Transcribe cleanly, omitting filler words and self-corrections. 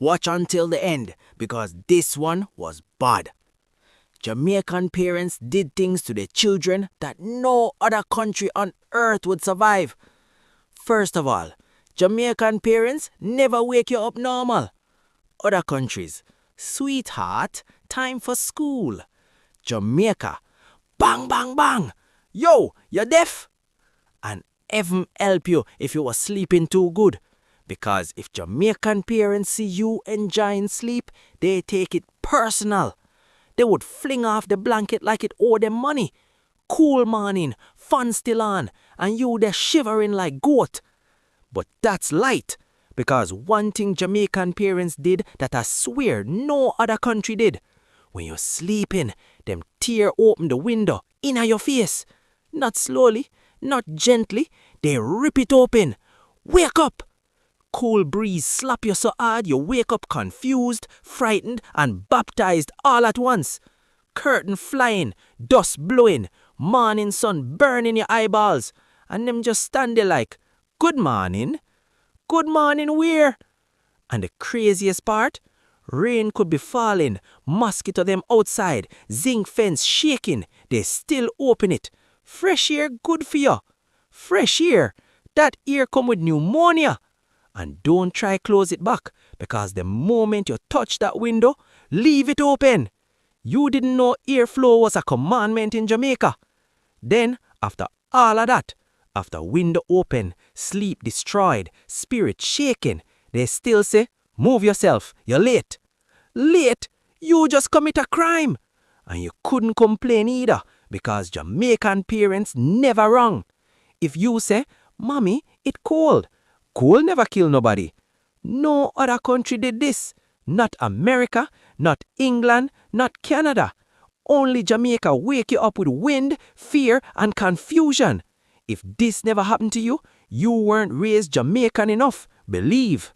Watch until the end because this one was bad. Jamaican parents did things to their children that no other country on earth would survive. First of all, Jamaican parents never wake you up normal. Other countries, sweetheart, time for school. Jamaica, bang, bang, bang. Yo, you're deaf? And heaven help you if you were sleeping too good. Because if Jamaican parents see you enjoying sleep, they take it personal. They would fling off the blanket like it owed them money. Cool morning, fun still on, and you there shivering like goat. But that's light, because one thing Jamaican parents did that I swear no other country did. When you're sleeping, them tear open the window in your face. Not slowly, not gently, they rip it open. Wake up! Cool breeze slap you so hard you wake up confused, frightened, and baptized all at once. Curtain flying, dust blowing, morning sun burning your eyeballs, and them just stand there like, good morning? Good morning where? And the craziest part? Rain could be falling, mosquito them outside, zinc fence shaking, they still open it. Fresh air good for you. Fresh air, that air come with pneumonia. And don't try close it back, because the moment you touch that window, leave it open. You didn't know airflow was a commandment in Jamaica. Then, after all of that, after window open, sleep destroyed, spirit shaken, they still say, move yourself, you're late. Late? You just commit a crime. And you couldn't complain either, because Jamaican parents never wrong. If you say, Mommy, it cold. Cold never kill nobody. No other country did this. Not America, not England, not Canada. Only Jamaica wake you up with wind, fear, and confusion. If this never happened to you, you weren't raised Jamaican enough. Believe.